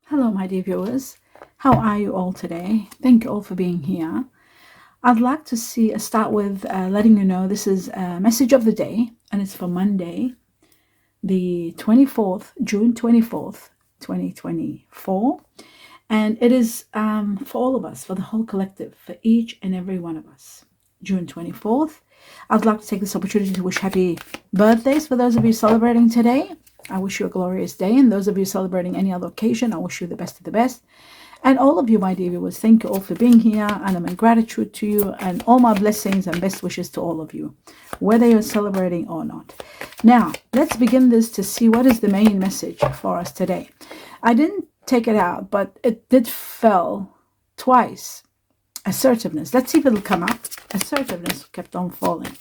Hello, my dear viewers. How are you all today? Thank you all for being here. I'd like to start with letting you know this is a message of the day, and it's for Monday, the 24th, June 24th, 2024. And it is for all of us, for the whole collective, for each and every one of us. June 24th. I'd like to take this opportunity to wish happy birthdays for those of you celebrating today. I wish you a glorious day. And those of you celebrating any other occasion, I wish you the best of the best. And all of you, my dear viewers, thank you all for being here. And I'm in gratitude to you and all my blessings and best wishes to all of you, whether you're celebrating or not. Now, let's begin this to see what is the main message for us today. I didn't take it out, but it did fell twice. Assertiveness. Let's see if it'll come up. Assertiveness kept on falling.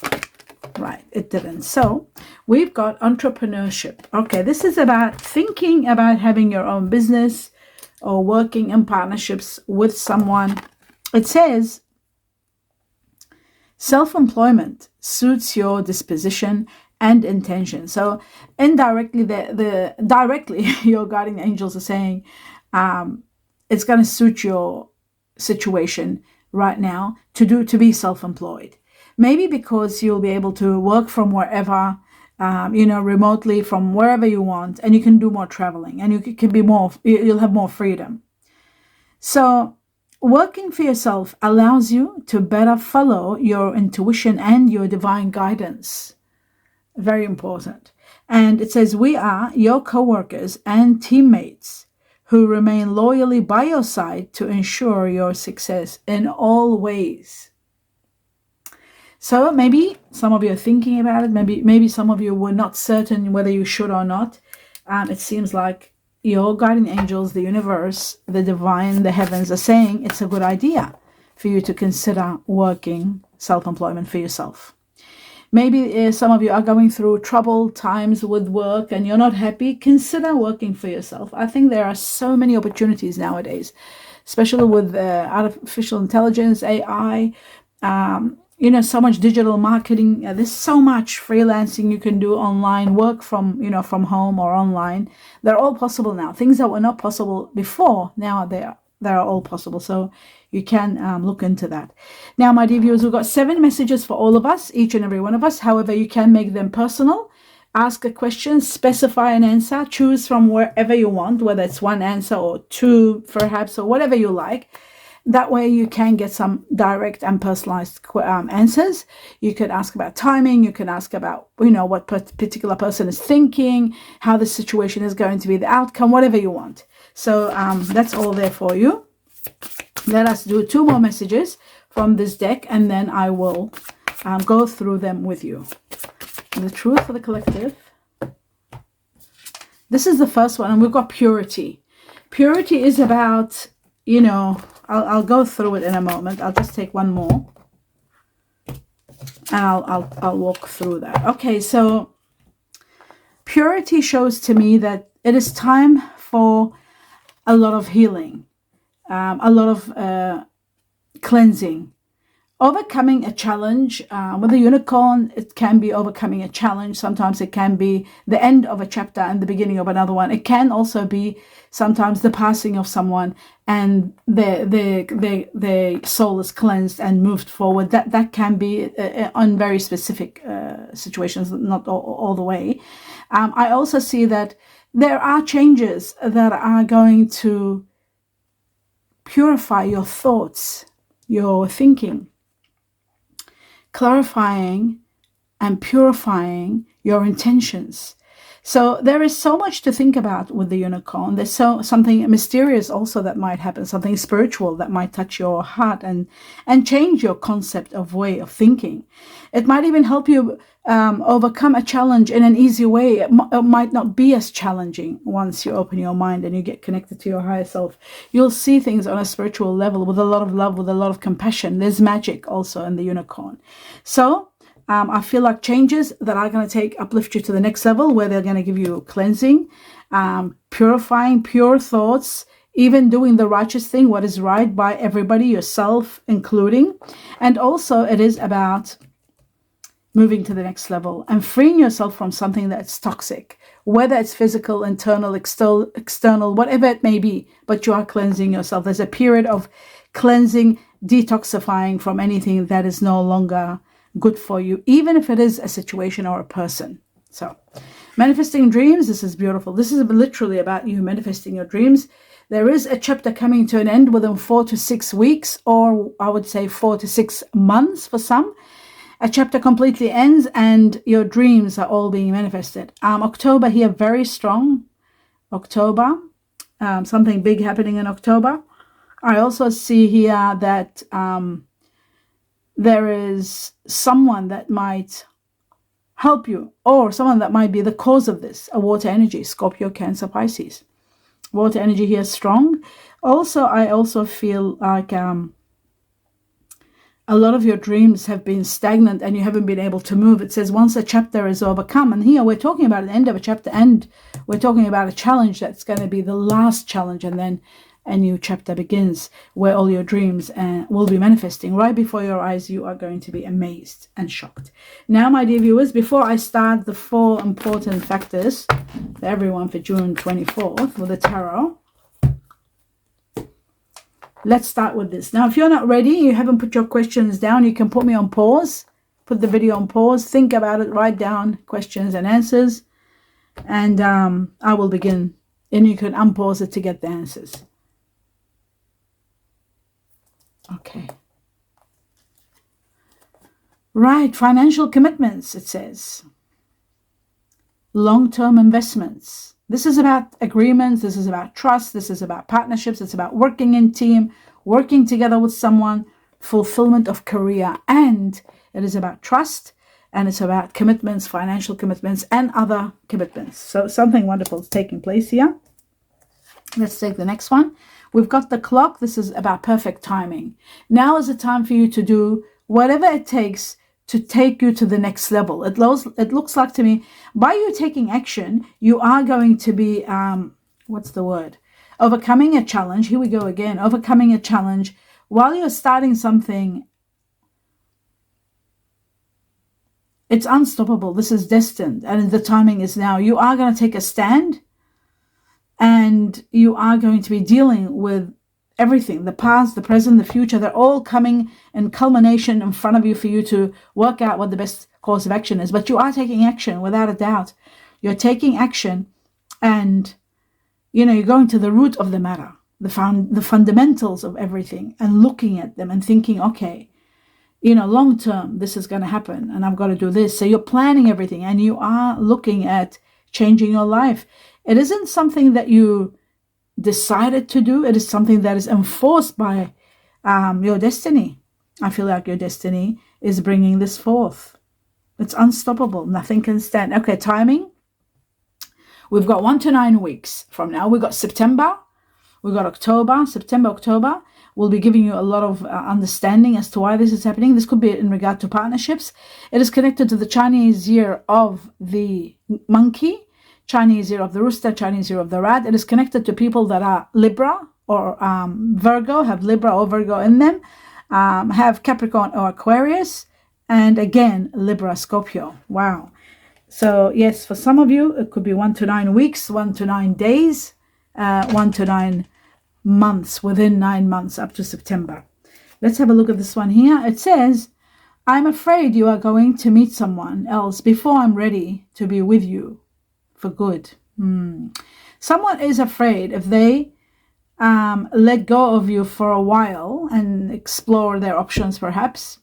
Right, it didn't. So we've got entrepreneurship. Okay, this is about thinking about having your own business or working in partnerships with someone. It says self-employment suits your disposition and intention. So indirectly, the directly your guardian angels are saying it's going to suit your situation right now to be self-employed. Maybe because you'll be able to work from wherever, remotely from wherever you want, and you can do more traveling, and you'll have more freedom. So working for yourself allows you to better follow your intuition and your divine guidance. Very important. And it says, we are your co-workers and teammates who remain loyally by your side to ensure your success in all ways. So maybe some of you are thinking about it. Maybe some of you were not certain whether you should or not. It seems like your guardian angels, the universe, the divine, the heavens are saying it's a good idea for you to consider working self-employment for yourself. Maybe some of you are going through troubled times with work and you're not happy. Consider working for yourself. I think there are so many opportunities nowadays, especially with artificial intelligence, AI, so much digital marketing. There's so much freelancing you can do online, work from home or online. They're all possible now. Things that were not possible before, now they're all possible. So you can look into that. Now, my dear viewers, we've got 7 messages for all of us, each and every one of us. However, you can make them personal. Ask a question, specify an answer, choose from wherever you want, whether it's 1 answer or 2, perhaps, or whatever you like. That way you can get some direct and personalized answers. You could ask about timing. You can ask about, what particular person is thinking, how the situation is going to be, the outcome, whatever you want. So that's all there for you. Let us do 2 more messages from this deck, and then I will go through them with you. The truth for the collective. This is the first one, and we've got purity. Purity is about, I'll go through it in a moment. I'll just take one more, and I'll walk through that. Okay, so purity shows to me that it is time for a lot of healing, a lot of cleansing, overcoming a challenge. With a unicorn, it can be overcoming a challenge. Sometimes it can be the end of a chapter and the beginning of another one. It can also be sometimes the passing of someone and the soul is cleansed and moved forward. That can be on very specific situations, not all the way. I also see that there are changes that are going to purify your thoughts, your thinking, clarifying and purifying your intentions. So there is so much to think about with the unicorn. There's something mysterious also that might happen, something spiritual that might touch your heart and change your concept of way of thinking. It might even help you overcome a challenge in an easy way. It might not be as challenging once you open your mind and you get connected to your higher self. You'll see things on a spiritual level with a lot of love, with a lot of compassion. There's magic also in the unicorn. So I feel like changes that are going to uplift you to the next level, where they're going to give you cleansing, purifying, pure thoughts, even doing the righteous thing, what is right by everybody, yourself including. And also it is about moving to the next level and freeing yourself from something that's toxic, whether it's physical, internal, external, whatever it may be, but you are cleansing yourself. There's a period of cleansing, detoxifying from anything that is no longer good for you, even if it is a situation or a person. So manifesting dreams, this is beautiful. This is literally about you manifesting your dreams. There is a chapter coming to an end within 4 to 6 weeks, or I would say 4 to 6 months for some. A chapter completely ends and your dreams are all being manifested. October here, very strong. October, something big happening in October. I also see here that there is someone that might help you, or someone that might be the cause of this, a water energy, Scorpio, Cancer, Pisces. Water energy here is strong. Also, I also feel like a lot of your dreams have been stagnant and you haven't been able to move. It says once a chapter is overcome, and here we're talking about the end of a chapter, and we're talking about a challenge that's going to be the last challenge, and then a new chapter begins where all your dreams will be manifesting right before your eyes. You are going to be amazed and shocked. Now, my dear viewers, before I start the 4 important factors for everyone for June 24th with the tarot, let's start with this. Now, if you're not ready, you haven't put your questions down, you can put me on pause, put the video on pause, think about it, write down questions and answers, and I will begin. And you can unpause it to get the answers. Okay. Right, financial commitments, it says. Long-term investments. This is about agreements, this is about trust, this is about partnerships, it's about working in team, working together with someone, fulfillment of career, and it is about trust, and it's about commitments, financial commitments, and other commitments. So something wonderful is taking place here. Let's take the next one. We've got the clock. This is about perfect timing. Now is the time for you to do whatever it takes to take you to the next level. It looks like to me, by you taking action, you are going to be, what's the word? Overcoming a challenge. Here we go again. Overcoming a challenge while you're starting something. It's unstoppable. This is destined, and the timing is now. You are going to take a stand. And you are going to be dealing with everything, the past, the present, the future. They're all coming in culmination in front of you for you to work out what the best course of action is. But you are taking action without a doubt. You're taking action, and you're going to the root of the matter, the fundamentals of everything, and looking at them and thinking, okay, long term, this is going to happen and I've got to do this. So you're planning everything and you are looking at changing your life. It isn't something that you decided to do. It is something that is enforced by your destiny. I feel like your destiny is bringing this forth. It's unstoppable. Nothing can stand. Okay, timing. We've got 1 to 9 weeks from now. We've got September. We've got October. September, October. We'll be giving you a lot of understanding as to why this is happening. This could be in regard to partnerships. It is connected to the Chinese year of the monkey, Chinese year of the rooster, Chinese year of the rat. It is connected to people that are Libra or Virgo, have Libra or Virgo in them, have Capricorn or Aquarius, and again, Libra, Scorpio. Wow. So yes, for some of you, it could be 1 to 9 weeks, 1 to 9 days, 1 to 9 months, within 9 months up to September. Let's have a look at this one here. It says, I'm afraid you are going to meet someone else before I'm ready to be with you for good. Someone is afraid if they let go of you for a while and explore their options, perhaps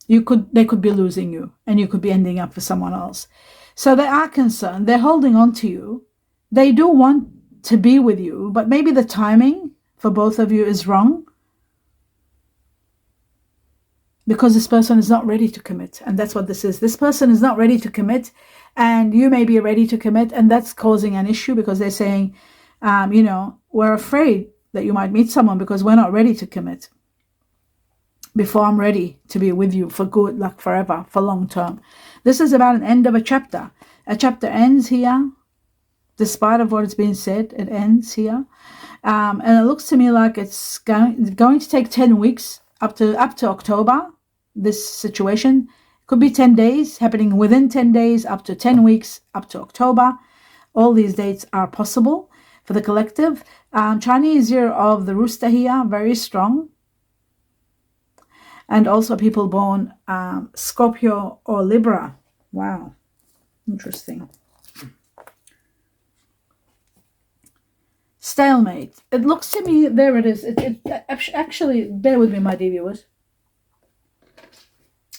they could be losing you and you could be ending up for someone else. So they are concerned. They're holding on to you. They do want to be with you, but maybe the timing for both of you is wrong, because this person is not ready to commit. And that's what this is. This person is not ready to commit, and you may be ready to commit, and that's causing an issue because they're saying, we're afraid that you might meet someone because we're not ready to commit before I'm ready to be with you for good, like forever, for long term. This is about an end of a chapter. A chapter ends here. Despite of what is being said, it ends here. And it looks to me like it's going to take 10 weeks up to October, this situation. It could be 10 days, happening within 10 days, up to 10 weeks, up to October. All these dates are possible for the collective. Chinese year of the rooster here, very strong. And also people born Scorpio or Libra. Wow, interesting. Stalemate. It looks to me, there it is. Actually, bear with me, my dear viewers.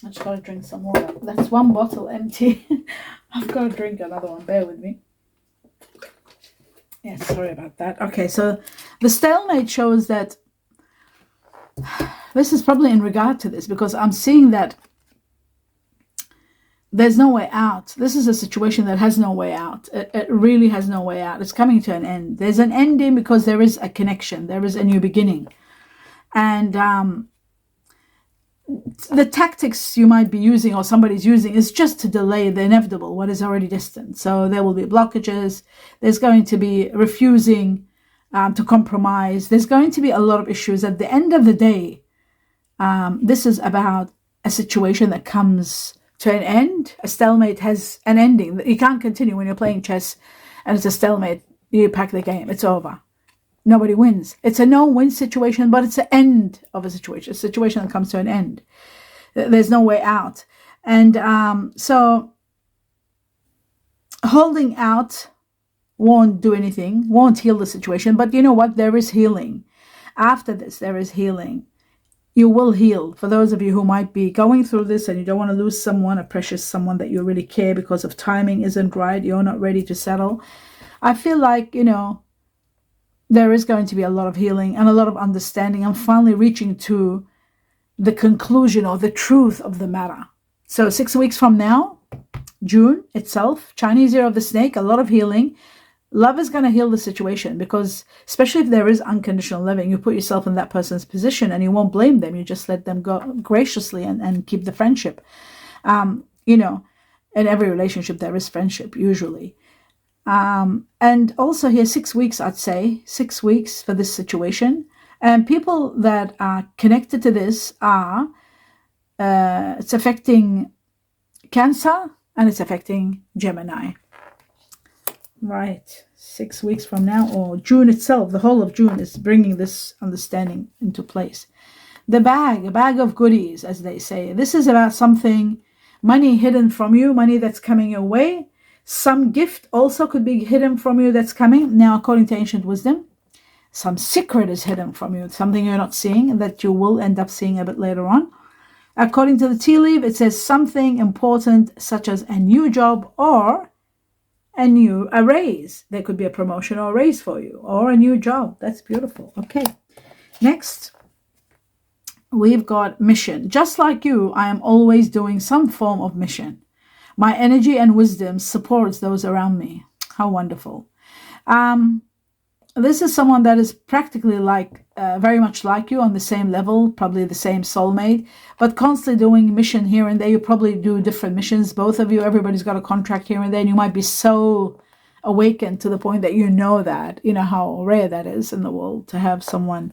I just got to drink some water. That's one bottle empty. I've got to drink another one. Bear with me. Yeah, sorry about that. Okay, so the stalemate shows that this is probably in regard to this, because I'm seeing that there's no way out. This is a situation that has no way out. It really has no way out. It's coming to an end. There's an ending because there is a connection. There is a new beginning. And the tactics you might be using or somebody's using is just to delay the inevitable, what is already distant. So there will be blockages. There's going to be refusing to compromise. There's going to be a lot of issues. At the end of the day, this is about a situation that comes to an end. A stalemate has an ending. You can't continue when you're playing chess and it's a stalemate. You pack the game. It's over. Nobody wins. It's a no-win situation, but it's the end of a situation that comes to an end. There's no way out. And so holding out won't do anything, won't heal the situation. But you know what? There is healing. After this, there is healing. You will heal. For those of you who might be going through this and you don't want to lose someone, a precious someone that you really care, because of timing isn't right, you're not ready to settle. I feel like, there is going to be a lot of healing and a lot of understanding. I'm finally reaching to the conclusion or the truth of the matter. So 6 weeks from now, June itself, Chinese year of the snake, a lot of healing. Love is going to heal the situation, because especially if there is unconditional loving, you put yourself in that person's position and you won't blame them. You just let them go graciously and keep the friendship. In every relationship, there is friendship usually. And also here, 6 weeks, I'd say 6 weeks for this situation. And people that are connected to this are, it's affecting Cancer and it's affecting Gemini. Right, 6 weeks from now, or June itself, the whole of June is bringing this understanding into place. The bag, a bag of goodies, as they say. This is about something, money hidden from you, money that's coming your way. Some gift also could be hidden from you that's coming. Now, according to ancient wisdom, some secret is hidden from you, something you're not seeing that you will end up seeing a bit later on. According to the tea leaf, it says something important, such as a new job or a raise. There could be a promotion or a raise for you, or a new job. That's beautiful. Okay. Next, we've got mission. Just like you, I am always doing some form of mission. My energy and wisdom supports those around me. How wonderful. This is someone that is practically very much like you, on the same level, probably the same soulmate, but constantly doing mission here and there. You probably do different missions, both of you. Everybody's got a contract here and there, and you might be so awakened to the point that you know how rare that is in the world, to have someone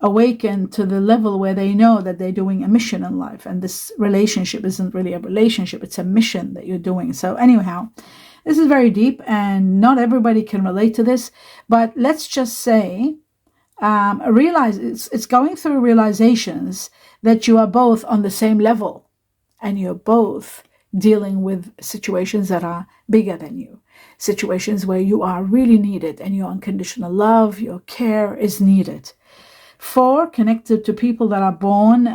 awakened to the level where they know that they're doing a mission in life. And this relationship isn't really a relationship, it's a mission that you're doing. So anyhow, this is very deep, and not everybody can relate to this, but let's just say, realize it's going through realizations that you are both on the same level, and you're both dealing with situations that are bigger than you, situations where you are really needed and your unconditional love, your care is needed. 4, connected to people that are born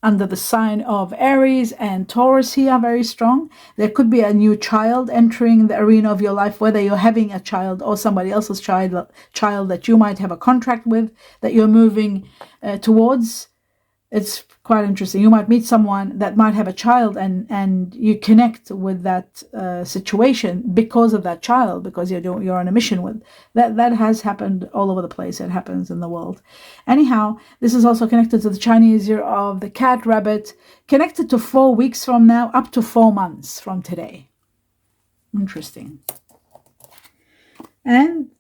under the sign of Aries and Taurus here, very strong. There could be a new child entering the arena of your life, whether you're having a child or somebody else's child that you might have a contract with, that you're moving towards. It's quite interesting. You might meet someone that might have a child, and you connect with that situation because of that child, because you're on a mission with that. That has happened all over the place. It happens in the world. Anyhow, this is also connected to the Chinese year of the cat rabbit, connected to 4 weeks from now, up to 4 months from today. Interesting. And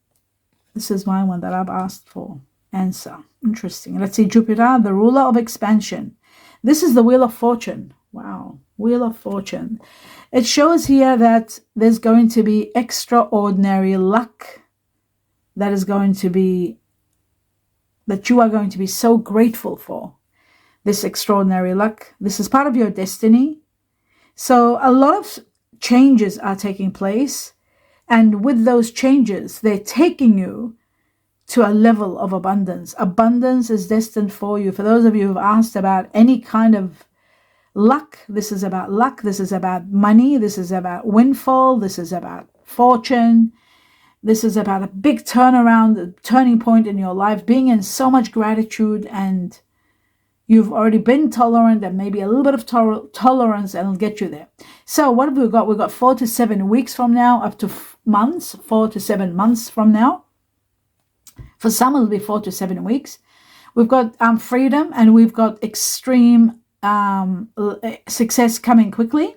this is my one that I've asked for. Answer. Interesting. Let's see, Jupiter, the ruler of expansion. This is the Wheel of Fortune. Wow. Wheel of Fortune. It shows here that there's going to be extraordinary luck that is going to be, that you are going to be so grateful for. This extraordinary luck. This is part of your destiny. So a lot of changes are taking place. And with those changes, they're taking you to a level of abundance. Abundance is destined for you. For those of you who've asked about any kind of luck, this is about luck. This is about money. This is about windfall. This is about fortune. This is about a big turnaround, a turning point in your life, being in so much gratitude, and you've already been tolerant, and maybe a little bit of tolerance, and it'll get you there. So what have we got? We've got 4 to 7 weeks from now, up to months, 4 to 7 months from now. For some, it'll be 4 to 7 weeks. We've got freedom, and we've got extreme success coming quickly.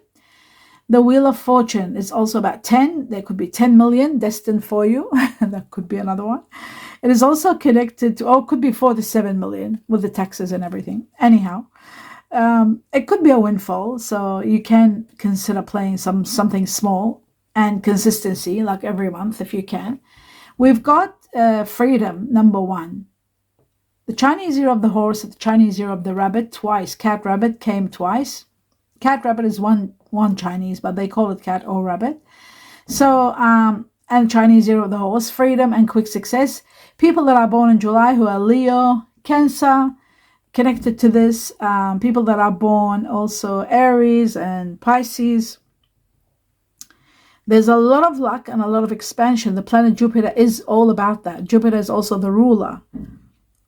The Wheel of Fortune is also about 10. There could be 10 million destined for you. That could be another one. It is also connected to, it could be 4 to 7 million with the taxes and everything. Anyhow, it could be a windfall. So you can consider playing something small and consistency, like every month if you can. We've got freedom, number 1. The Chinese year of the horse, the Chinese year of the rabbit, twice. Cat rabbit came twice. Cat rabbit is one Chinese, but they call it cat or rabbit. So, and Chinese year of the horse, freedom and quick success. People that are born in July who are Leo, Cancer, connected to this. People that are born also Aries and Pisces. There's a lot of luck and a lot of expansion. The planet Jupiter is all about that. Jupiter is also the ruler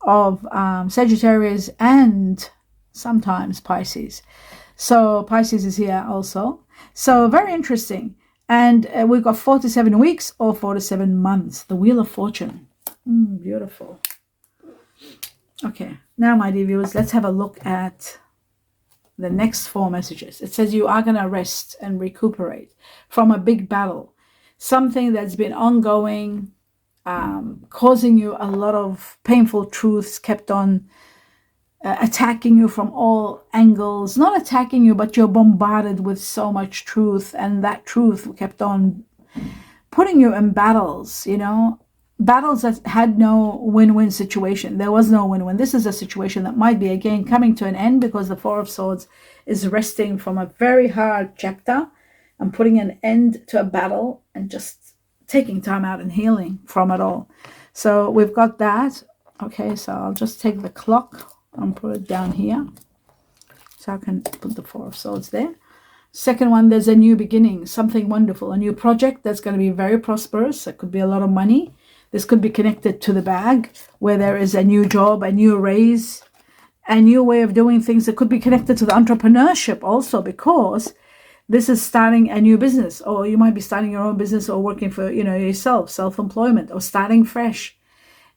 of Sagittarius and sometimes Pisces. So Pisces is here also. So very interesting. And we've got 4 to 7 weeks or 4 to 7 months. The Wheel of Fortune. Beautiful. Okay, now my dear viewers, let's have a look at the next 4 messages. It says you are going to rest and recuperate from a big battle. Something that's been ongoing, causing you a lot of painful truths, kept on attacking you from all angles. Not attacking you, but you're bombarded with so much truth, and that truth kept on putting you in battles, battles that had no win-win situation. There was no win-win. This is a situation that might be again coming to an end, because the 4 of Swords is resting from a very hard chapter and putting an end to a battle and just taking time out and healing from it all. So we've got that. Okay, so I'll just take the clock and put it down here, so I can put the 4 of Swords there. Second one, there's a new beginning, something wonderful, a new project that's going to be very prosperous. It could be a lot of money. This could be connected to the bag, where there is a new job, a new raise, a new way of doing things. It could be connected to the entrepreneurship also, because this is starting a new business, or you might be starting your own business, or working for yourself, self-employment, or starting fresh.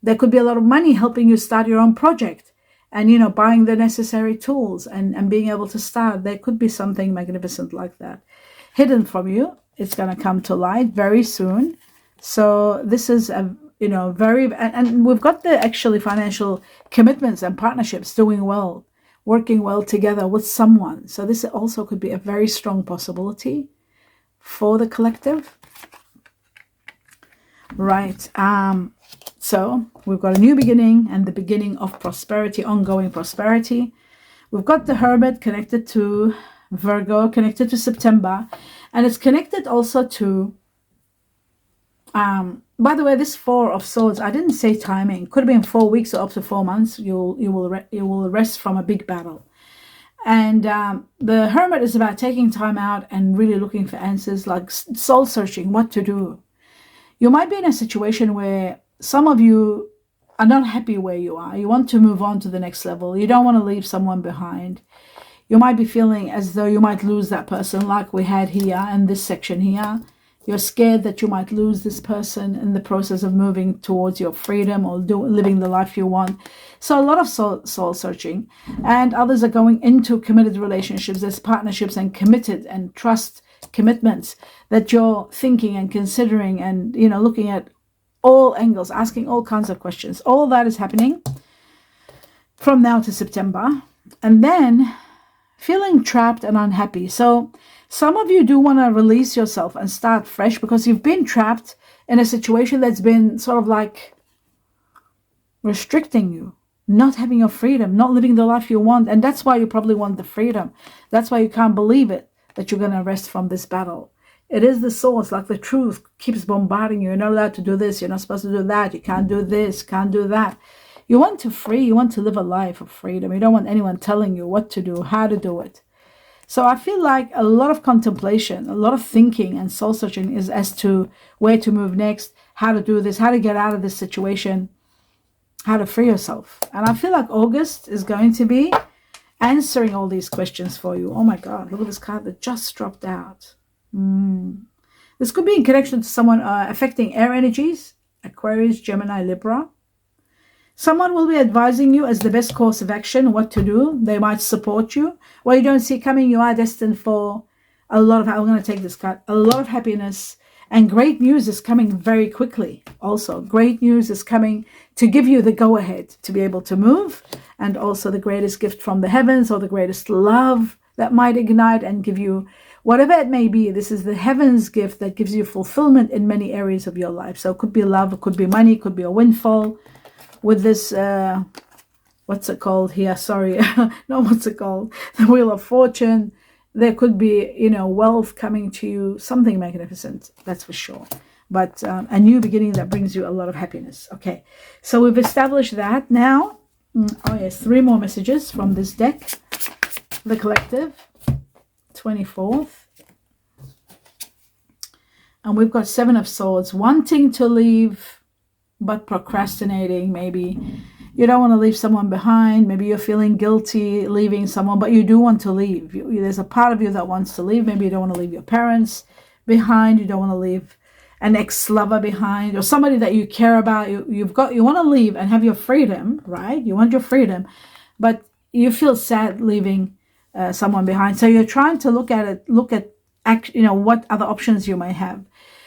There could be a lot of money helping you start your own project, and buying the necessary tools and being able to start. There could be something magnificent like that hidden from you. It's going to come to light very soon. So this is a very, and we've got the actually financial commitments and partnerships doing well, working well together with someone. So this also could be a very strong possibility for the collective. Right. So we've got a new beginning and the beginning of prosperity, ongoing prosperity. We've got the Hermit connected to Virgo, connected to September, and it's connected also to, by the way, this 4 of Swords, I didn't say timing. Could have been 4 weeks or up to 4 months. You will rest from a big battle. And the Hermit is about taking time out and really looking for answers, like soul searching, what to do. You might be in a situation where some of you are not happy where you are. You want to move on to the next level. You don't want to leave someone behind. You might be feeling as though you might lose that person, like we had here in this section here. You're scared that you might lose this person in the process of moving towards your freedom or living the life you want. So a lot of soul searching. And others are going into committed relationships. There's partnerships and committed and trust commitments that you're thinking and considering and, looking at all angles, asking all kinds of questions. All that is happening from now to September. And then feeling trapped and unhappy. So some of you do want to release yourself and start fresh because you've been trapped in a situation that's been sort of like restricting you, not having your freedom, not living the life you want. And that's why you probably want the freedom. That's why you can't believe it, that you're going to rest from this battle. It is the source, like the truth keeps bombarding you. You're not allowed to do this. You're not supposed to do that. You can't do this, can't do that. You want to free. You want to live a life of freedom. You don't want anyone telling you what to do, how to do it. So I feel like a lot of contemplation, a lot of thinking and soul searching is as to where to move next, how to do this, how to get out of this situation, how to free yourself. And I feel like August is going to be answering all these questions for you. Oh my God, look at this card that just dropped out. This could be in connection to someone affecting air energies, Aquarius, Gemini, Libra. Someone will be advising you as the best course of action, what to do. They might support you. Well, you don't see coming, you are destined for a lot of, I'm going to take this card, a lot of happiness. And great news is coming very quickly. Also, great news is coming to give you the go-ahead to be able to move. And also the greatest gift from the heavens, or the greatest love that might ignite and give you whatever it may be. This is the heavens gift that gives you fulfillment in many areas of your life. So it could be love, it could be money, it could be a windfall. With this, what's it called here? Sorry, no, what's it called? The Wheel of Fortune. There could be, wealth coming to you, something magnificent, that's for sure. But a new beginning that brings you a lot of happiness. Okay, so we've established that. Now, oh yes, 3 more messages from this deck. The Collective, 24th. And we've got 7 of Swords, wanting to leave, but procrastinating. Maybe you don't want to leave someone behind. Maybe you're feeling guilty leaving someone, but you do want to leave. There's a part of you that wants to leave. Maybe you don't want to leave your parents behind. You don't want to leave an ex-lover behind, or somebody that you care about. You want to leave and have your freedom, right? You want your freedom, but you feel sad leaving someone behind. So you're trying to look at what other options you might have.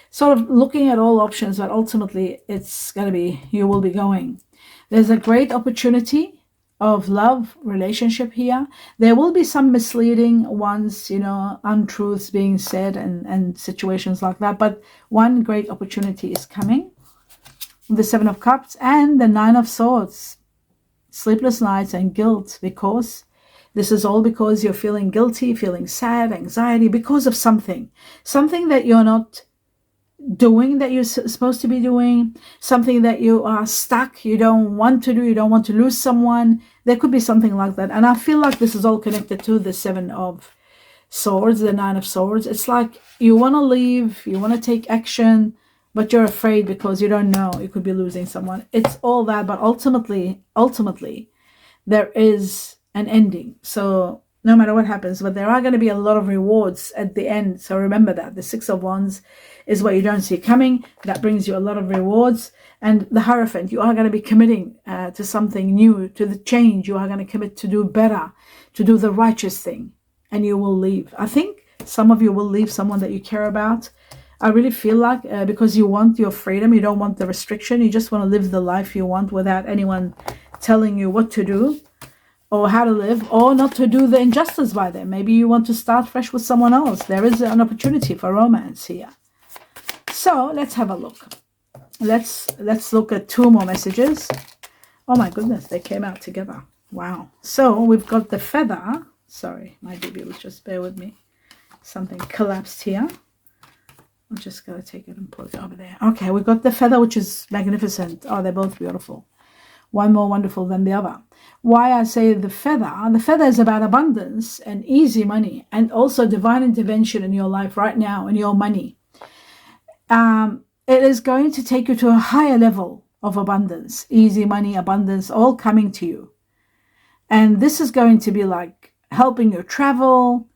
Sort of looking at all options, but ultimately it's going to be, you will be going. There's a great opportunity of love relationship here. There will be some misleading ones, untruths being said and situations like that. But one great opportunity is coming. The 7 of Cups and the 9 of Swords. Sleepless nights and guilt, because this is all because you're feeling guilty, feeling sad, anxiety, because of something that you're not doing, that you're supposed to be doing, something that you are stuck, you don't want to do, you don't want to lose someone. There could be something like that. And I feel like this is all connected to the 7 of Swords, the 9 of Swords. It's like you want to leave, you want to take action, but you're afraid because you don't know, you could be losing someone. It's all that, but ultimately there is an ending. So no matter what happens, but there are going to be a lot of rewards at the end. So remember that the 6 of Wands is what you don't see coming. That brings you a lot of rewards. And the Hierophant, you are going to be committing to something new, to the change. You are going to commit to do better, to do the righteous thing, and you will leave. I think some of you will leave someone that you care about. I really feel like because you want your freedom, you don't want the restriction. You just want to live the life you want without anyone telling you what to do or how to live, or not to do the injustice by them. Maybe you want to start fresh with someone else. There is an opportunity for romance here. So let's have a look. Let's look at 2 more messages. Oh my goodness, they came out together. Wow. So we've got the Feather. Sorry, my baby was just, bear with me. Something collapsed here. I'm just going to take it and put it over there. Okay, we've got the Feather, which is magnificent. Oh, they're both beautiful. One more wonderful than the other. Why I say the Feather is about abundance and easy money, and also divine intervention in your life right now, in your money. It is going to take you to a higher level of abundance, easy money, abundance, all coming to you. And this is going to be like helping you travel,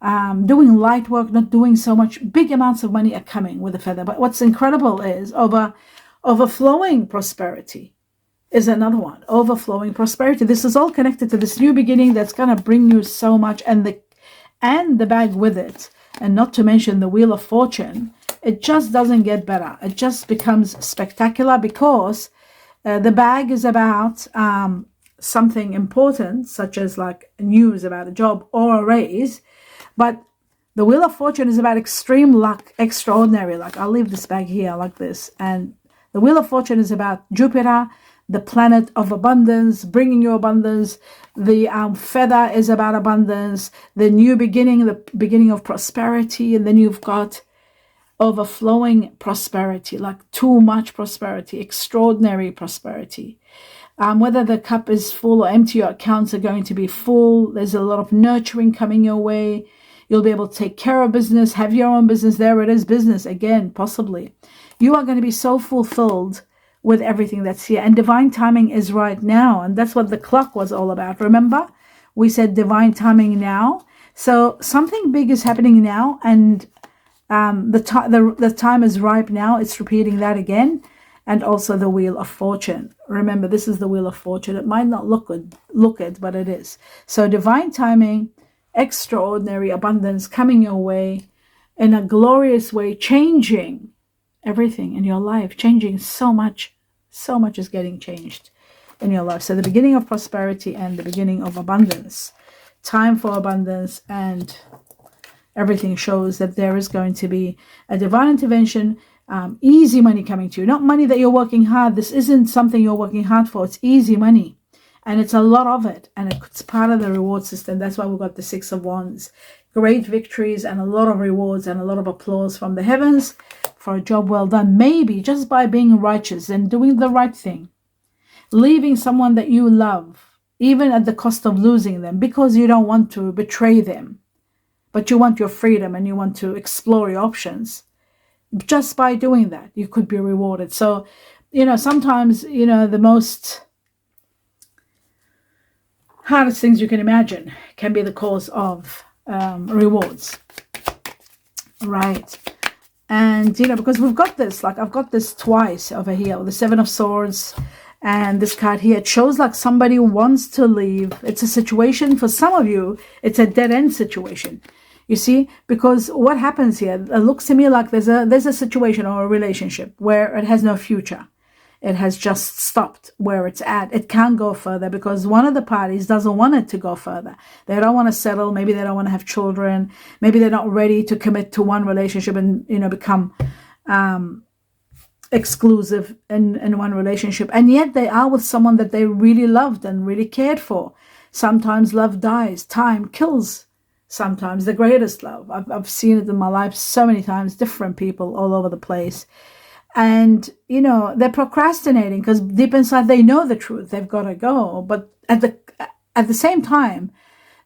doing light work, not doing so much. Big amounts of money are coming with the Feather. But what's incredible is overflowing prosperity is another one. Overflowing prosperity. This is all connected to this new beginning that's going to bring you so much, and the bag with it. And not to mention the Wheel of Fortune. It just doesn't get better. It just becomes spectacular because the bag is about something important, such as like news about a job or a raise. But the Wheel of Fortune is about extreme luck, extraordinary luck. I'll leave this bag here like this. And the Wheel of Fortune is about Jupiter, the planet of abundance, bringing you abundance. The feather is about abundance, the new beginning, the beginning of prosperity. And then you've got overflowing prosperity, like too much prosperity, extraordinary prosperity. Whether the cup is full or empty, your accounts are going to be full. There's a lot of nurturing coming your way. You'll be able to take care of business, have your own business. There it is, business again, possibly. You are going to be so fulfilled with everything that's here. And divine timing is right now. And that's what the clock was all about. Remember, we said divine timing now. So something big is happening now. And the time is ripe now. It's repeating that again. And also the Wheel of Fortune. Remember, this is the Wheel of Fortune. It might not look good, but it is. So divine timing, extraordinary abundance coming your way in a glorious way, changing everything in your life, changing so much is getting changed in your life. So the beginning of prosperity and the beginning of abundance, time for abundance, and everything shows that there is going to be a divine intervention, easy money coming to you, not money that you're working hard. This isn't something you're working hard for. It's easy money. And it's a lot of it. And it's part of the reward system. That's why we've got the Six of Wands. Great victories and a lot of rewards and a lot of applause from the heavens for a job well done. Maybe just by being righteous and doing the right thing. Leaving someone that you love, even at the cost of losing them, because you don't want to betray them. But you want your freedom and you want to explore your options. Just by doing that, you could be rewarded. So, sometimes, the most hardest things you can imagine can be the cause of rewards, right? And because we've got this, like I've got this twice over here with the Seven of Swords and this card here. It shows like somebody wants to leave. It's a situation for some of you, it's a dead-end situation, you see, because what happens here, it looks to me like there's a situation or a relationship where it has no future. It has just stopped where it's at. It can't go further because one of the parties doesn't want it to go further. They don't want to settle. Maybe they don't want to have children. Maybe they're not ready to commit to one relationship and, become exclusive in one relationship. And yet they are with someone that they really loved and really cared for. Sometimes love dies. Time kills sometimes the greatest love. I've seen it in my life so many times, different people all over the place. And, they're procrastinating because deep inside they know the truth. They've got to go. But at the same time,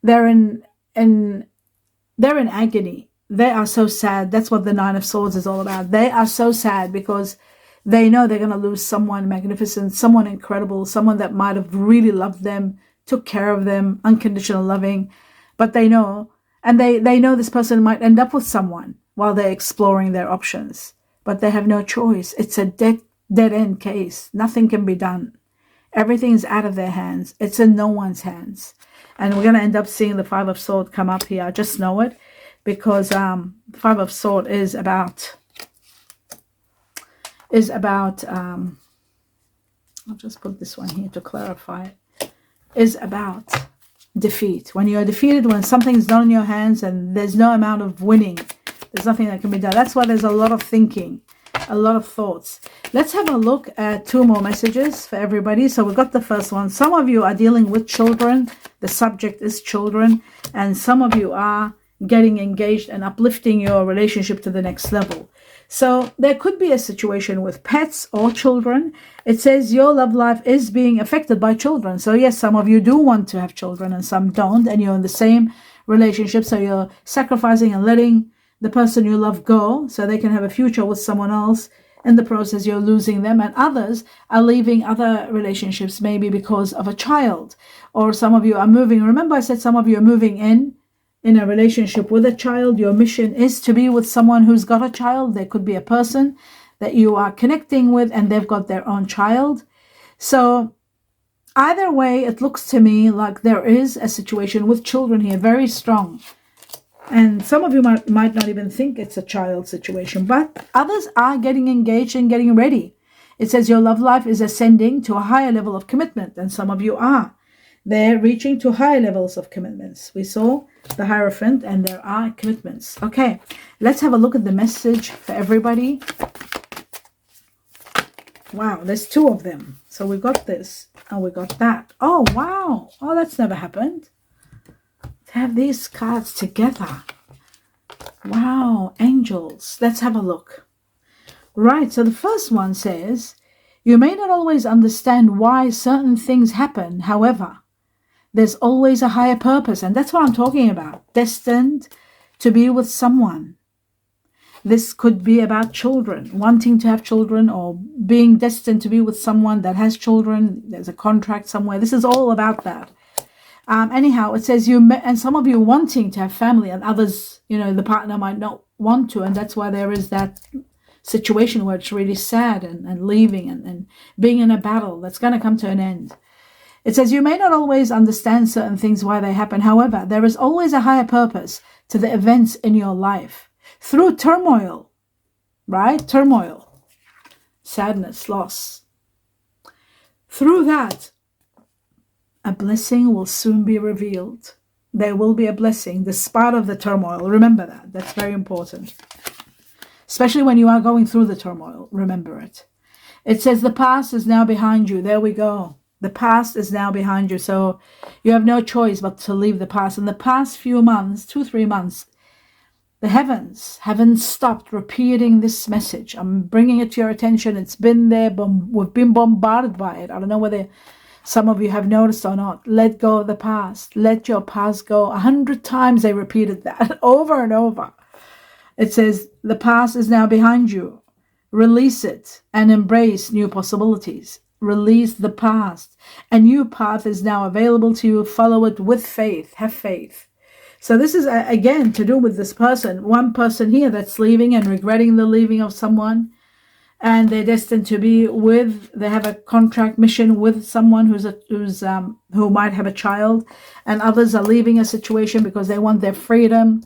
they're in agony. They are so sad. That's what the Nine of Swords is all about. They are so sad because they know they're going to lose someone magnificent, someone incredible, someone that might have really loved them, took care of them, unconditional loving. But they know, and they know this person might end up with someone while they're exploring their options. But they have no choice. It's a dead-end case. Nothing can be done. Everything's out of their hands. It's in no one's hands. And we're going to end up seeing the Five of Swords come up here. I just know it because the Five of Swords is about I'll just put this one here to clarify it, is about defeat. When you're defeated, when something's not in your hands and there's no amount of winning, there's nothing that can be done. That's why there's a lot of thinking, a lot of thoughts. Let's have a look at two more messages for everybody. So we've got the first one. Some of you are dealing with children. The subject is children. And some of you are getting engaged and uplifting your relationship to the next level. So there could be a situation with pets or children. It says your love life is being affected by children. So yes, some of you do want to have children and some don't. And you're in the same relationship. So you're sacrificing and letting the person you love go so they can have a future with someone else. In the process, you're losing them, and others are leaving other relationships, maybe because of a child. Or some of you are moving. Remember, I said some of you are moving in a relationship with a child. Your mission is to be with someone who's got a child. There could be a person that you are connecting with and they've got their own child. So either way, it looks to me like there is a situation with children here, very strong. And some of you might not even think it's a child situation, but others are getting engaged and getting ready. It says your love life is ascending to a higher level of commitment, and some of you are. They're reaching to high levels of commitments. We saw the Hierophant, and there are commitments. Okay, let's have a look at the message for everybody. Wow, there's two of them. So we got this and we got that. Oh, wow. Oh, that's never happened. To have these cards together. Wow, angels. Let's have a look. Right, so the first one says, you may not always understand why certain things happen. However, there's always a higher purpose. And that's what I'm talking about. Destined to be with someone. This could be about children, wanting to have children, or being destined to be with someone that has children. There's a contract somewhere. This is all about that. Anyhow, it says and some of you wanting to have family, and others, the partner might not want to. And that's why there is that situation where it's really sad and leaving and being in a battle that's going to come to an end. It says you may not always understand certain things, why they happen. However, there is always a higher purpose to the events in your life. Through turmoil, right? Turmoil, sadness, loss. Through that, a blessing will soon be revealed. There will be a blessing despite of the turmoil. Remember that. That's very important. Especially when you are going through the turmoil. Remember it. It says the past is now behind you. There we go. The past is now behind you. So you have no choice but to leave the past. In the past few months, 2-3 months, the heavens haven't stopped repeating this message. I'm bringing it to your attention. It's been there. We've been bombarded by it. I don't know whether some of you have noticed or not. Let go of the past. Let your past go. 100 times they repeated that over and over. It says the past is now behind you. Release it and embrace new possibilities. Release the past. A new path is now available to you. Follow it with faith. Have faith. So this is, again, to do with this person. One person here that's leaving and regretting the leaving of someone. And they're destined to be they have a contract mission with someone who might have a child. And others are leaving a situation because they want their freedom.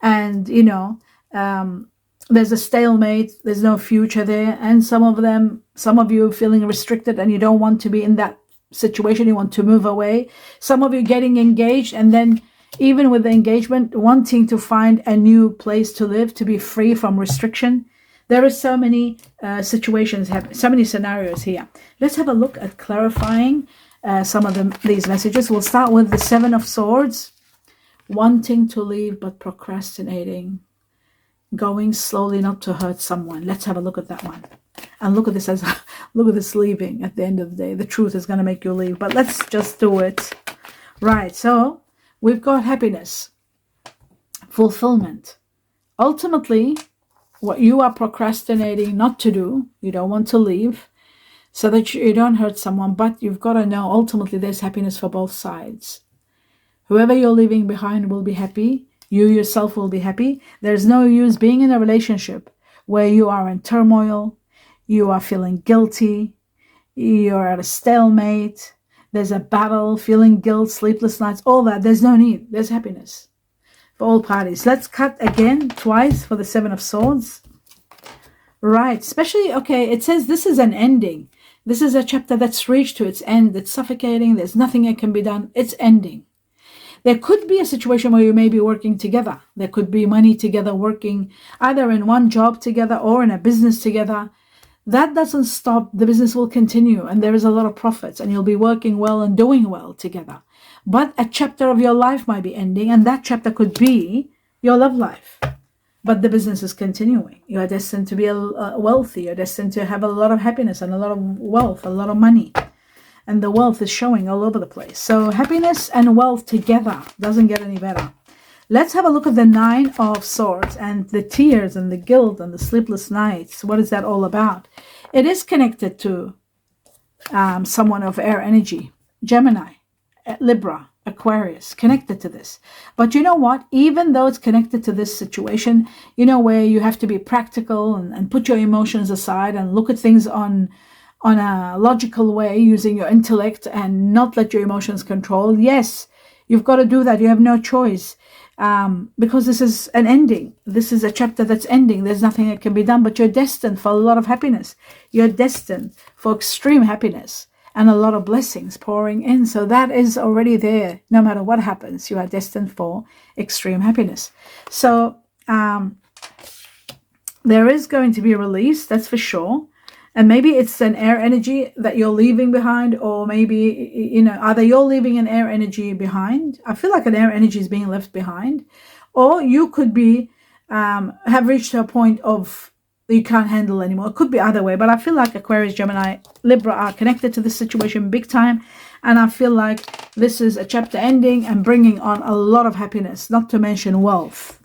And, there's a stalemate. There's no future there. And some of you feeling restricted and you don't want to be in that situation. You want to move away. Some of you getting engaged and then even with the engagement, wanting to find a new place to live, to be free from restriction. There are so many situations, so many scenarios here. Let's have a look at clarifying some of these messages. We'll start with the Seven of Swords. Wanting to leave but procrastinating. Going slowly not to hurt someone. Let's have a look at that one. And look at this look at this leaving at the end of the day. The truth is going to make you leave. But let's just do it. Right, so we've got happiness, fulfillment. Ultimately, what you are procrastinating not to do, you don't want to leave so that you don't hurt someone, but you've got to know ultimately there's happiness for both sides. Whoever you're leaving behind will be happy. You yourself will be happy. There's no use being in a relationship where you are in turmoil, you are feeling guilty, you're at a stalemate, there's a battle, feeling guilt, sleepless nights, all that. There's no need. There's happiness for all parties. Let's cut again twice for the Seven of Swords. Right. Especially, okay, it says this is an ending. This is a chapter that's reached to its end. It's suffocating. There's nothing that can be done. It's ending. There could be a situation where you may be working together. There could be money together, working either in one job together or in a business together. That doesn't stop. The business will continue and there is a lot of profits and you'll be working well and doing well together. But a chapter of your life might be ending, and that chapter could be your love life. But the business is continuing. You are destined to be wealthy. You're destined to have a lot of happiness and a lot of wealth, a lot of money. And the wealth is showing all over the place. So happiness and wealth together doesn't get any better. Let's have a look at the Nine of Swords and the tears and the guilt and the sleepless nights. What is that all about? It is connected to someone of air energy, Gemini, Libra, Aquarius, connected to this. But you know what? Even though it's connected to this situation, where you have to be practical and put your emotions aside and look at things on a logical way, using your intellect and not let your emotions control. Yes, you've got to do that. You have no choice because this is an ending. This is a chapter that's ending. There's nothing that can be done, but you're destined for a lot of happiness. You're destined for extreme happiness. and a lot of blessings pouring in. So that is already there. No matter what happens, you are destined for extreme happiness. So there is going to be a release, that's for sure. And maybe it's an air energy that you're leaving behind, or maybe, either you're leaving an air energy behind. I feel like an air energy is being left behind, or you could be have reached a point of you can't handle anymore. It could be either way, but I feel like Aquarius, Gemini, Libra are connected to this situation big time. And I feel like this is a chapter ending and bringing on a lot of happiness, not to mention wealth.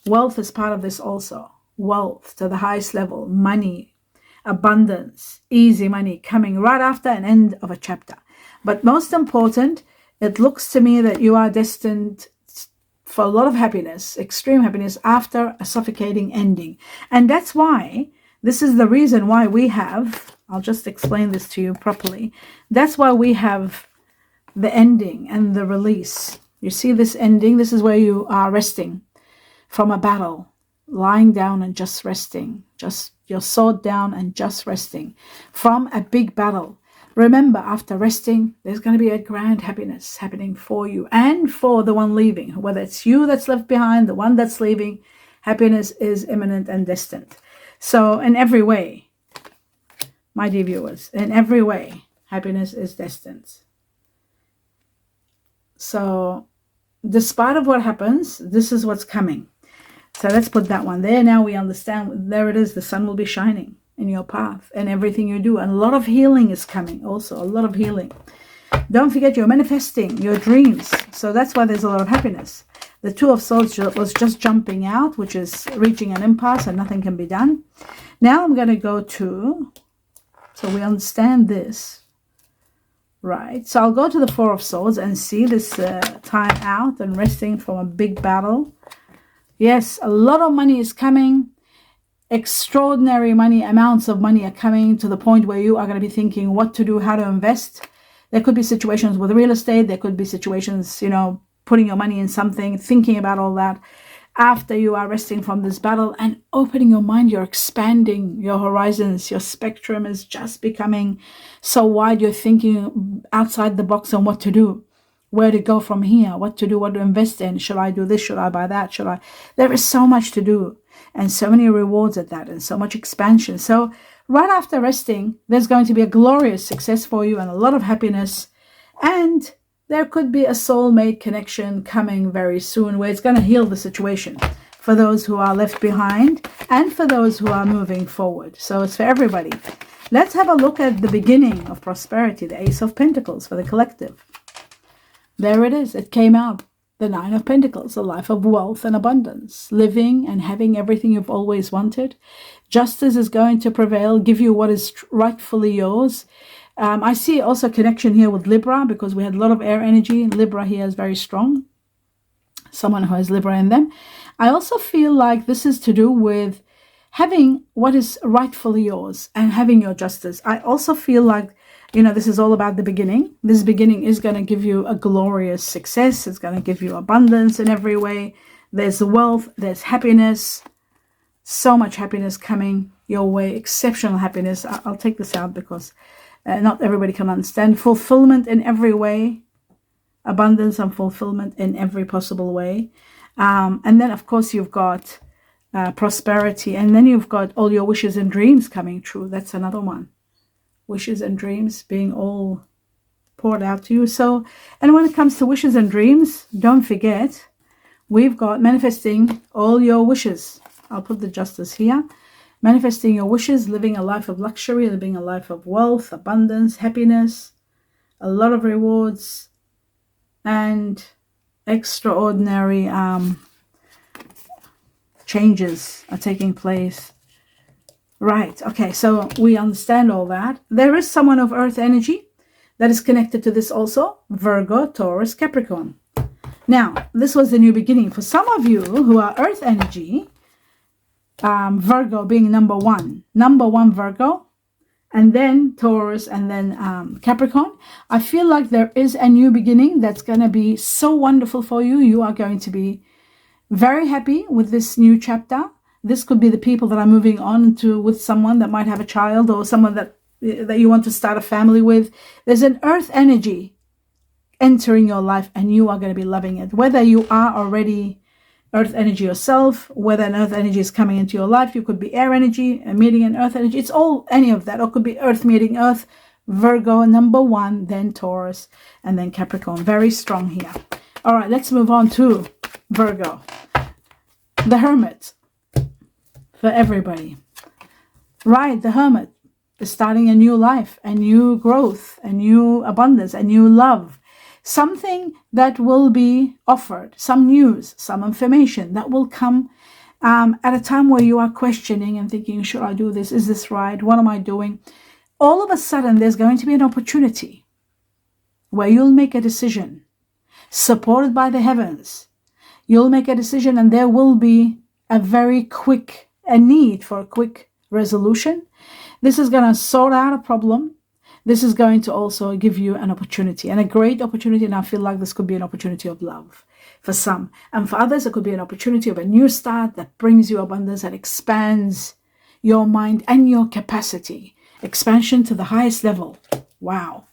Wealth is part of this also. Wealth to the highest level, money, abundance, easy money coming right after an end of a chapter. But most important, it looks to me that you are destined for a lot of happiness, extreme happiness, after a suffocating ending. And that's why, this is the reason why we have, I'll just explain this to you properly. That's why we have the ending and the release. You see this ending? This is where you are resting from a battle, lying down and just resting, just your sword down and just resting from a big battle. Remember, after resting, there's going to be a grand happiness happening for you and for the one leaving. Whether it's you that's left behind, the one that's leaving, happiness is imminent and distant. So in every way, my dear viewers, in every way, happiness is destined. So despite of what happens, this is what's coming. So let's put that one there. Now we understand. There it is. The sun will be shining in your path and everything you do. And a lot of healing is coming also. A lot of healing. Don't forget, you're manifesting your dreams. So that's why there's a lot of happiness. The Two of Swords was just jumping out, which is reaching an impasse and nothing can be done. Now I'm going to go to, so we understand this. Right. So I'll go to the Four of Swords and see this time out and resting from a big battle. Yes, a lot of money is coming. Extraordinary money, amounts of money are coming to the point where you are going to be thinking what to do, how to invest. There could be situations with real estate. There could be situations, putting your money in something, thinking about all that. After you are resting from this battle and opening your mind, you're expanding your horizons. Your spectrum is just becoming so wide. You're thinking outside the box on what to do. Where to go from here, what to do, what to invest in. Should I do this? Should I buy that? There is so much to do and so many rewards at that and so much expansion. So right after resting, there's going to be a glorious success for you and a lot of happiness. And there could be a soulmate connection coming very soon where it's going to heal the situation for those who are left behind and for those who are moving forward. So it's for everybody. Let's have a look at the beginning of prosperity, the Ace of Pentacles for the collective. There it is. It came out. The Nine of Pentacles, a life of wealth and abundance, living and having everything you've always wanted. Justice is going to prevail, give you what is rightfully yours. I see also connection here with Libra because we had a lot of air energy. Libra here is very strong. Someone who has Libra in them. I also feel like this is to do with having what is rightfully yours and having your justice. I also feel like this is all about the beginning. This beginning is going to give you a glorious success. It's going to give you abundance in every way. There's wealth, there's happiness, so much happiness coming your way, exceptional happiness. I'll take this out because not everybody can understand. Fulfillment in every way, abundance and fulfillment in every possible way. And then, of course, you've got prosperity. And then you've got all your wishes and dreams coming true. That's another one. Wishes and dreams being all poured out to you. So, and when it comes to wishes and dreams, don't forget, we've got manifesting all your wishes. I'll put the Justice here. Manifesting your wishes, living a life of luxury, living a life of wealth, abundance, happiness, a lot of rewards, and extraordinary changes are taking place. Right, okay, so we understand all that. There is someone of earth energy that is connected to this also. Virgo, Taurus, Capricorn. Now, this was the new beginning. For some of you who are earth energy, Virgo being number one Virgo, and then Taurus, and then Capricorn. I feel like there is a new beginning that's going to be so wonderful for you. You are going to be very happy with this new chapter. This could be the people that are moving on to with someone that might have a child, or someone that that you want to start a family with. There's an earth energy entering your life, and you are going to be loving it. Whether you are already earth energy yourself, whether an earth energy is coming into your life, you could be air energy and meeting an earth energy. It's all any of that, or could be earth meeting earth. Virgo number 1, then Taurus, and then Capricorn. Very strong here. All right, let's move on to Virgo. The Hermit for everybody. Right, the Hermit is starting a new life, a new growth, a new abundance, a new love. Something that will be offered, some news, some information that will come at a time where you are questioning and thinking, should I do this? Is this right? What am I doing? All of a sudden, there's going to be an opportunity where you'll make a decision supported by the heavens. You'll make a decision, and there will be a need for a quick resolution. This is going to sort out a problem. This is going to also give you an opportunity, and a great opportunity. And I feel like this could be an opportunity of love for some. And for others, it could be an opportunity of a new start that brings you abundance, that expands your mind and your capacity. Expansion to the highest level. Wow.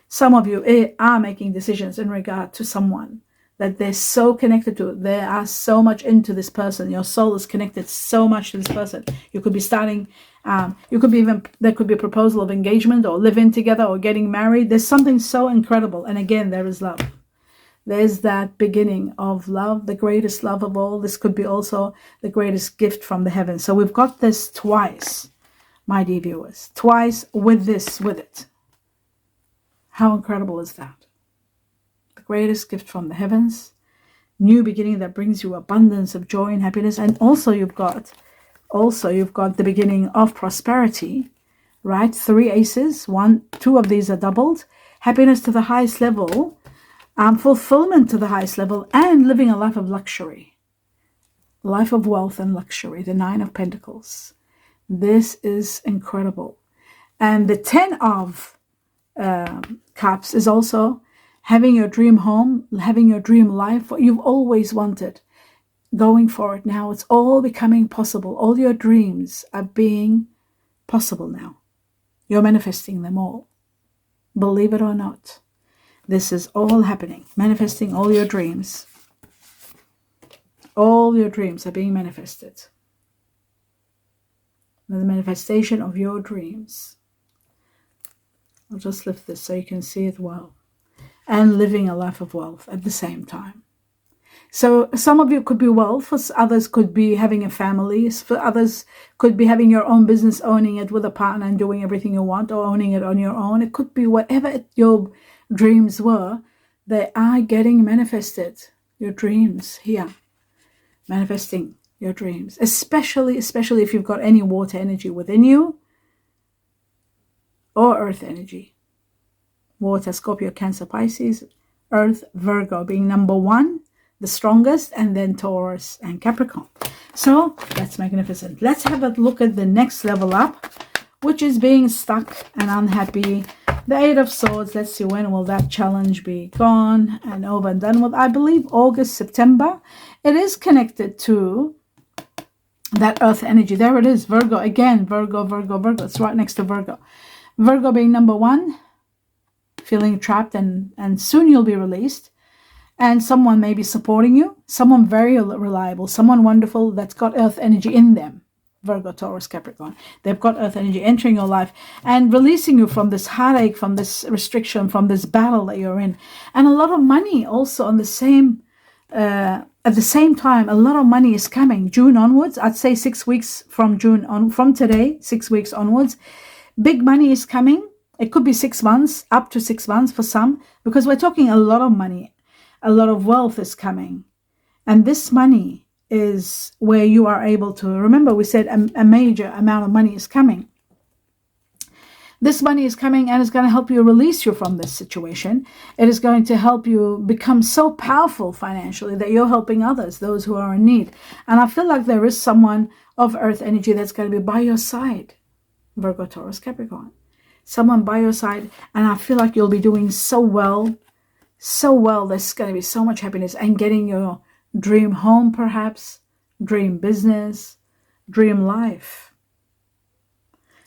Some of you are making decisions in regard to someone that they're so connected to. They are so much into this person. Your soul is connected so much to this person. You could be starting, there could be a proposal of engagement or living together or getting married. There's something so incredible. And again, there is love. There's that beginning of love, the greatest love of all. This could be also the greatest gift from the heavens. So we've got this twice, my dear viewers, twice with it. How incredible is that? The greatest gift from the heavens, new beginning that brings you abundance of joy and happiness. And also you've got the beginning of prosperity, right? 3 aces, 2 of these are doubled. Happiness to the highest level, fulfillment to the highest level, and living a life of luxury, life of wealth and luxury, the 9 of Pentacles. This is incredible. And the 10 of Cups is also having your dream home, having your dream life, what you've always wanted, going for it now. It's all becoming possible. All your dreams are being possible now. You're manifesting them all. Believe it or not, this is all happening. Manifesting all your dreams. All your dreams are being manifested. The manifestation of your dreams. I'll just lift this so you can see it well. And living a life of wealth at the same time. So some of you could be wealth, for others could be having a family, for others could be having your own business, owning it with a partner and doing everything you want, or owning it on your own. It could be whatever your dreams were, they are getting manifested. Your dreams here, manifesting your dreams, especially if you've got any water energy within you, or earth energy. Water, Scorpio, Cancer, Pisces, Earth, Virgo being number 1, the strongest, and then Taurus and Capricorn. So that's magnificent. Let's have a look at the next level up, which is being stuck and unhappy. The 8 of Swords. Let's see, when will that challenge be gone and over and done with? I believe August, September. It is connected to that earth energy. There it is, Virgo. Again, Virgo. It's right next to Virgo. Virgo being number 1, feeling trapped, and soon you'll be released. And someone may be supporting you, someone very reliable, someone wonderful that's got earth energy in them. Virgo, Taurus, Capricorn. They've got earth energy entering your life and releasing you from this heartache, from this restriction, from this battle that you're in. And a lot of money also on the same, at the same time, a lot of money is coming. June onwards, I'd say 6 weeks from June on, from today, 6 weeks onwards. Big money is coming. It could be 6 months, up to 6 months for some, because we're talking a lot of money. A lot of wealth is coming. And this money is where you are able to, remember we said a major amount of money is coming. This money is coming and it's going to help you release you from this situation. It is going to help you become so powerful financially that you're helping others, those who are in need. And I feel like there is someone of earth energy that's going to be by your side. Virgo, Taurus, Capricorn. Someone by your side, and I feel like you'll be doing so well. There's going to be so much happiness and getting your dream home, perhaps, dream business, dream life.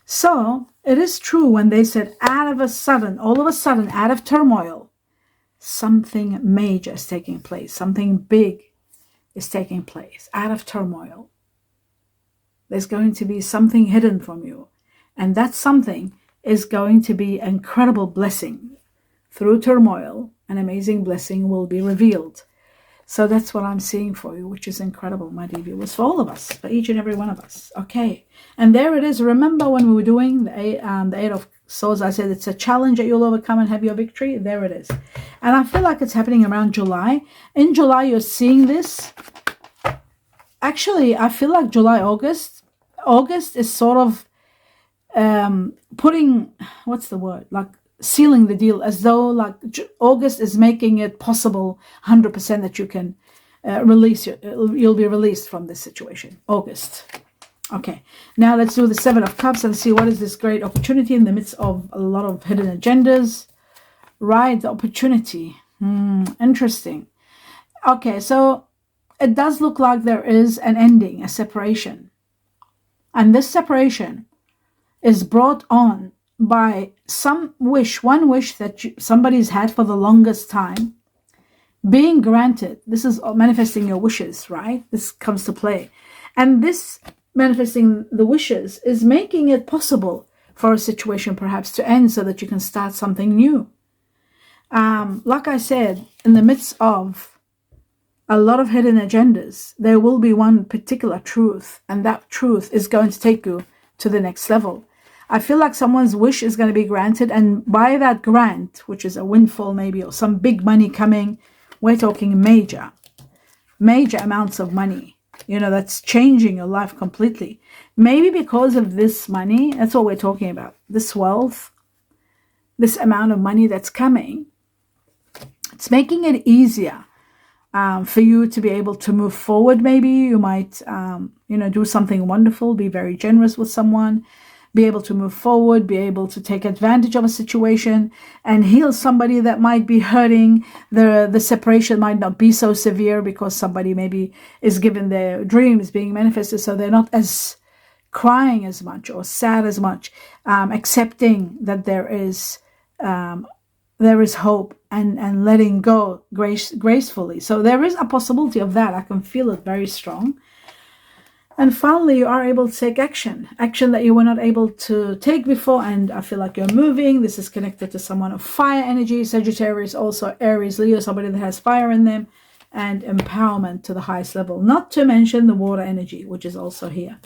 So it is true when they said out of a sudden, all of a sudden, out of turmoil, something major is taking place. Something big is taking place out of turmoil. There's going to be something hidden from you. And that something is going to be an incredible blessing. Through turmoil, an amazing blessing will be revealed. So that's what I'm seeing for you, which is incredible, my dear viewers, for all of us, for each and every one of us. Okay. And there it is. Remember when we were doing the Eight of Swords, I said it's a challenge that you'll overcome and have your victory. There it is. And I feel like it's happening around July. In July, you're seeing this. Actually, I feel like July, August is sort of putting, what's the word? Like sealing the deal, as though like August is making it possible 100% that you can you'll be released from this situation. August. Okay, now let's do the Seven of Cups and see what is this great opportunity in the midst of a lot of hidden agendas. Right, the opportunity. Interesting. Okay, so it does look like there is an ending, a separation. And this separation is brought on by some wish, one wish that somebody's had for the longest time, being granted. This is manifesting your wishes, right? This comes to play. And this manifesting the wishes is making it possible for a situation perhaps to end so that you can start something new. Like I said, in the midst of a lot of hidden agendas, there will be one particular truth, and that truth is going to take you to the next level. I feel like someone's wish is going to be granted, and by that grant, which is a windfall maybe, or some big money coming, we're talking major amounts of money, that's changing your life completely. Maybe because of this money, that's what we're talking about, this wealth, this amount of money that's coming, it's making it easier for you to be able to move forward. Maybe you might, do something wonderful, be very generous with someone, be able to move forward, be able to take advantage of a situation and heal somebody that might be hurting. The separation might not be so severe because somebody maybe is given their dreams being manifested, so they're not as crying as much or sad as much, accepting that there is hope and letting go gracefully. So there is a possibility of that. I can feel it very strong. And finally, you are able to take action that you were not able to take before. And I feel like you're moving. This is connected to someone of fire energy. Sagittarius, also Aries, Leo, somebody that has fire in them, and empowerment to the highest level. Not to mention the water energy, which is also here.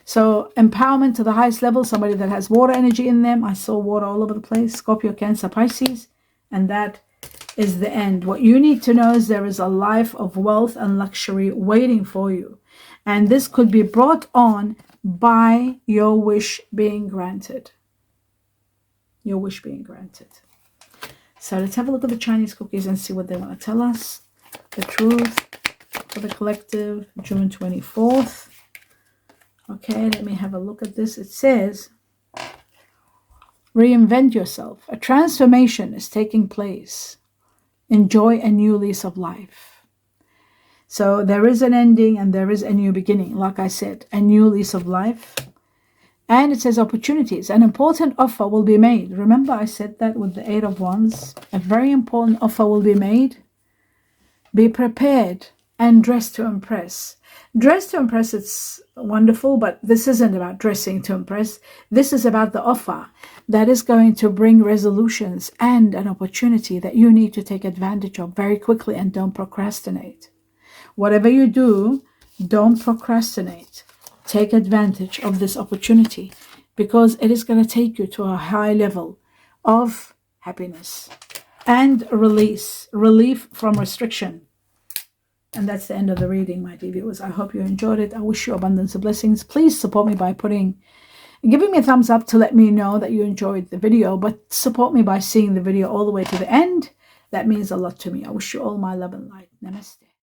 So empowerment to the highest level, somebody that has water energy in them. I saw water all over the place. Scorpio, Cancer, Pisces. And that is the end. What you need to know is there is a life of wealth and luxury waiting for you. And this could be brought on by your wish being granted. Your wish being granted. So let's have a look at the Chinese cookies and see what they want to tell us. The truth for the collective, June 24th. Okay, let me have a look at this. It says, reinvent yourself. A transformation is taking place. Enjoy a new lease of life. So there is an ending and there is a new beginning. Like I said, a new lease of life. And it says opportunities. An important offer will be made. Remember I said that with the Eight of Wands. A very important offer will be made. Be prepared and dress to impress. Dress to impress, it's wonderful, but this isn't about dressing to impress. This is about the offer that is going to bring resolutions and an opportunity that you need to take advantage of very quickly, and don't procrastinate. Whatever you do, don't procrastinate. Take advantage of this opportunity because it is going to take you to a high level of happiness and relief from restriction. And that's the end of the reading, my dear viewers. I hope you enjoyed it. I wish you abundance of blessings. Please support me by giving me a thumbs up to let me know that you enjoyed the video, but support me by seeing the video all the way to the end. That means a lot to me. I wish you all my love and light. Namaste.